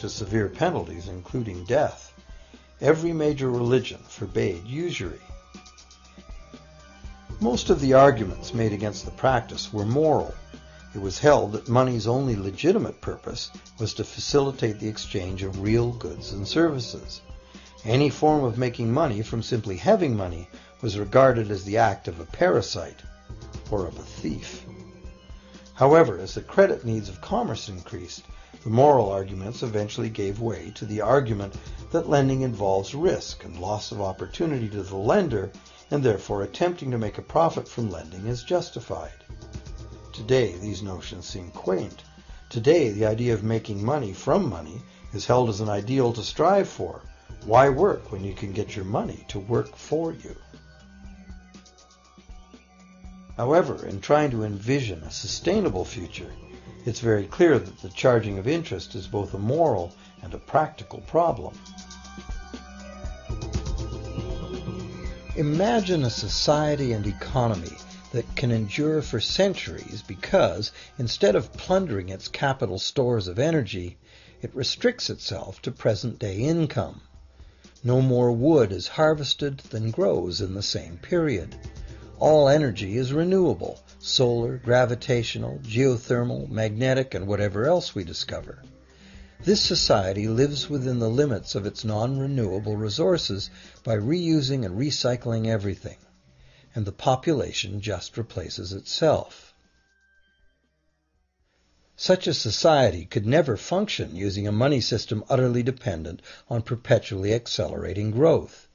to severe penalties, including death. Every major religion forbade usury. Most of the arguments made against the practice were moral. It was held that money's only legitimate purpose was to facilitate the exchange of real goods and services. Any form of making money from simply having money was regarded as the act of a parasite or of a thief. However, as the credit needs of commerce increased, the moral arguments eventually gave way to the argument that lending involves risk and loss of opportunity to the lender, and therefore attempting to make a profit from lending is justified. Today, these notions seem quaint. Today, the idea of making money from money is held as an ideal to strive for. Why work when you can get your money to work for you? However, in trying to envision a sustainable future, it's very clear that the charging of interest is both a moral and a practical problem. Imagine a society and economy that can endure for centuries because, instead of plundering its capital stores of energy, it restricts itself to present-day income. No more wood is harvested than grows in the same period. All energy is renewable: solar, gravitational, geothermal, magnetic, and whatever else we discover. This society lives within the limits of its non-renewable resources by reusing and recycling everything, and the population just replaces itself. Such a society could never function using a money system utterly dependent on perpetually accelerating growth.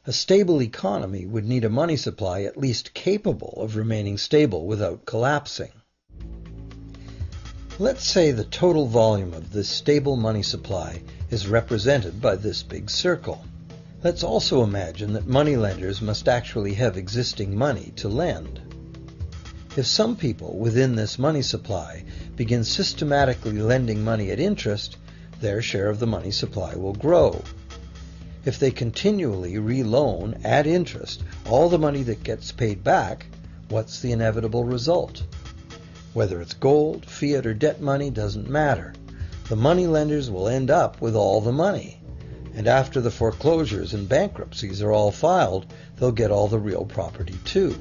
A stable economy would need a money supply at least capable of remaining stable without collapsing. Let's say the total volume of this stable money supply is represented by this big circle. Let's also imagine that moneylenders must actually have existing money to lend. If some people within this money supply begin systematically lending money at interest, their share of the money supply will grow. If they continually re-loan at interest all the money that gets paid back, what's the inevitable result? Whether it's gold, fiat, or debt money doesn't matter. The money lenders will end up with all the money. And after the foreclosures and bankruptcies are all filed, they'll get all the real property too.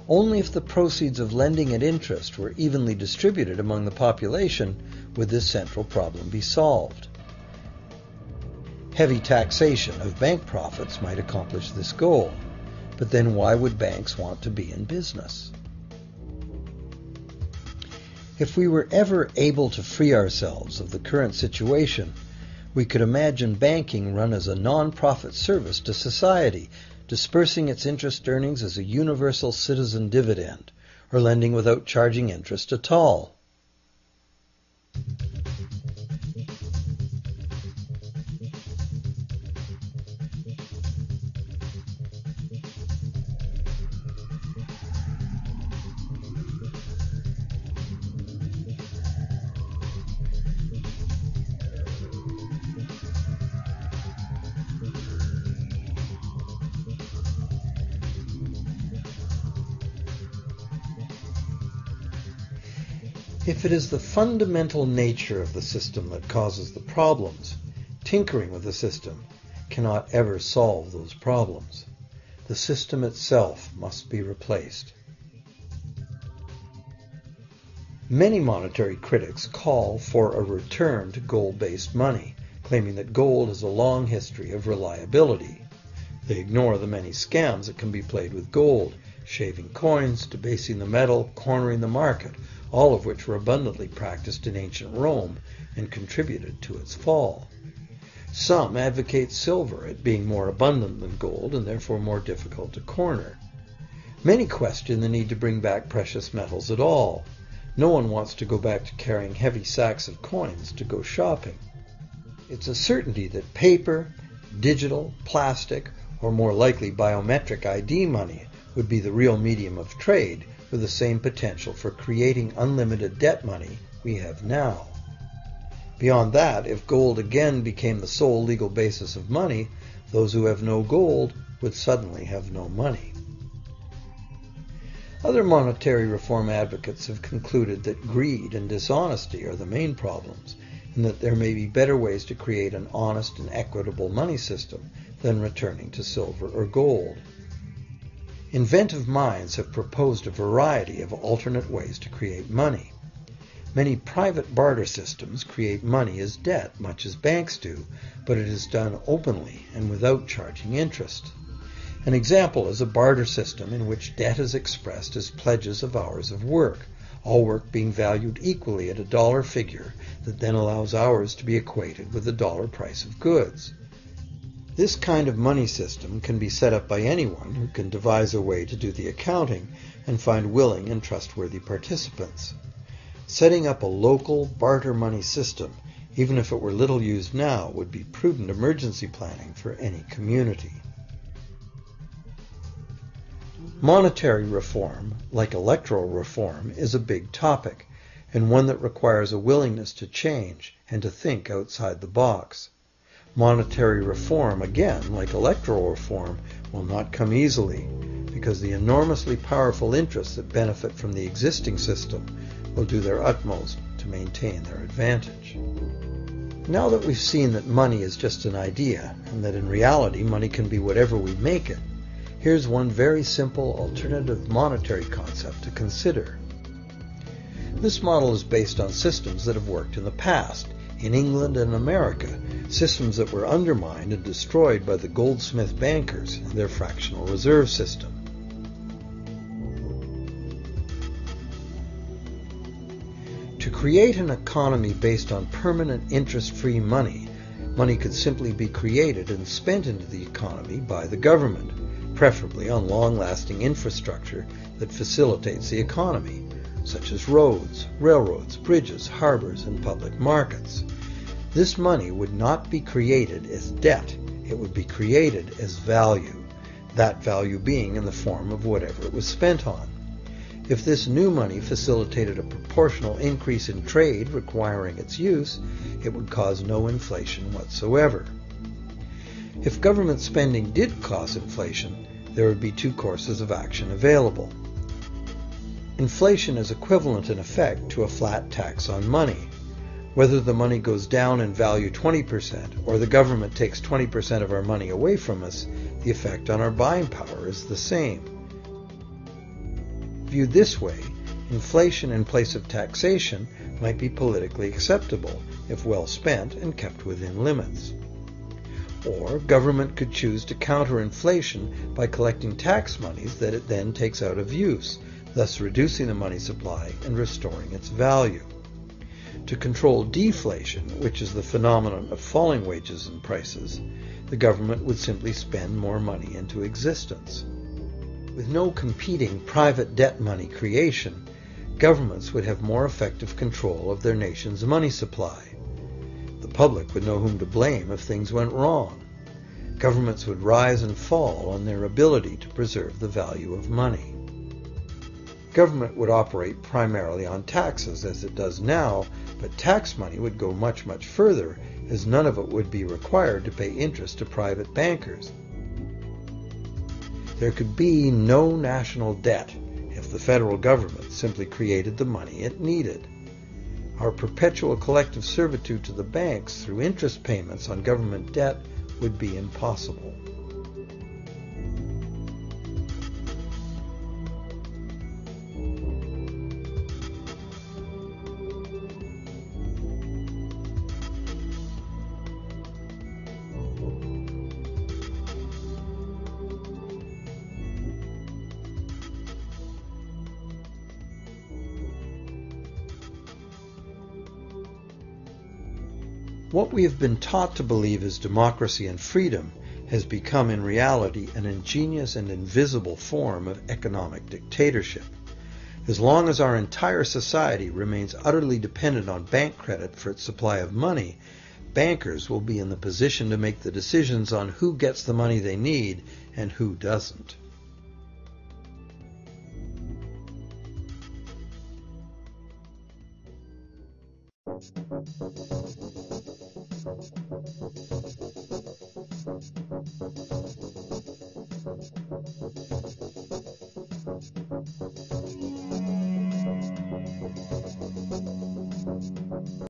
Only if the proceeds of lending at interest were evenly distributed among the population would this central problem be solved. Heavy taxation of bank profits might accomplish this goal, but then why would banks want to be in business? If we were ever able to free ourselves of the current situation, we could imagine banking run as a non-profit service to society, dispersing its interest earnings as a universal citizen dividend, or lending without charging interest at all. If it is the fundamental nature of the system that causes the problems, tinkering with the system cannot ever solve those problems. The system itself must be replaced. Many monetary critics call for a return to gold-based money, claiming that gold has a long history of reliability. They ignore the many scams that can be played with gold: shaving coins, debasing the metal, cornering the market, all of which were abundantly practiced in ancient Rome and contributed to its fall. Some advocate silver, it being more abundant than gold and therefore more difficult to corner. Many question the need to bring back precious metals at all. No one wants to go back to carrying heavy sacks of coins to go shopping. It's a certainty that paper, digital, plastic, or more likely biometric ID money would be the real medium of trade, with the same potential for creating unlimited debt money we have now. Beyond that, if gold again became the sole legal basis of money, those who have no gold would suddenly have no money. Other monetary reform advocates have concluded that greed and dishonesty are the main problems, and that there may be better ways to create an honest and equitable money system than returning to silver or gold. Inventive minds have proposed a variety of alternate ways to create money. Many private barter systems create money as debt, much as banks do, but it is done openly and without charging interest. An example is a barter system in which debt is expressed as pledges of hours of work, all work being valued equally at a dollar figure that then allows hours to be equated with the dollar price of goods. This kind of money system can be set up by anyone who can devise a way to do the accounting and find willing and trustworthy participants. Setting up a local barter money system, even if it were little used now, would be prudent emergency planning for any community. Monetary reform, like electoral reform, is a big topic, and one that requires a willingness to change and to think outside the box. Monetary reform, again, like electoral reform, will not come easily, because the enormously powerful interests that benefit from the existing system will do their utmost to maintain their advantage. Now that we've seen that money is just an idea, and that in reality money can be whatever we make it, here's one very simple alternative monetary concept to consider. This model is based on systems that have worked in the past, in England and America, systems that were undermined and destroyed by the goldsmith bankers and their fractional reserve system. To create an economy based on permanent interest-free money, money could simply be created and spent into the economy by the government, preferably on long-lasting infrastructure that facilitates the economy, such as roads, railroads, bridges, harbors, and public markets. This money would not be created as debt, it would be created as value, that value being in the form of whatever it was spent on. If this new money facilitated a proportional increase in trade requiring its use, it would cause no inflation whatsoever. If government spending did cause inflation, there would be two courses of action available. Inflation is equivalent in effect to a flat tax on money. Whether the money goes down in value 20% or the government takes 20% of our money away from us, the effect on our buying power is the same. Viewed this way, inflation in place of taxation might be politically acceptable if well spent and kept within limits. Or government could choose to counter inflation by collecting tax monies that it then takes out of use, thus reducing the money supply and restoring its value. To control deflation, which is the phenomenon of falling wages and prices, the government would simply spend more money into existence. With no competing private debt money creation, governments would have more effective control of their nation's money supply. The public would know whom to blame if things went wrong. Governments would rise and fall on their ability to preserve the value of money. Government would operate primarily on taxes, as it does now, but tax money would go much, much further, as none of it would be required to pay interest to private bankers. There could be no national debt if the federal government simply created the money it needed. Our perpetual collective servitude to the banks through interest payments on government debt would be impossible. What we have been taught to believe as democracy and freedom has become in reality an ingenious and invisible form of economic dictatorship. As long as our entire society remains utterly dependent on bank credit for its supply of money, bankers will be in the position to make the decisions on who gets the money they need and who doesn't.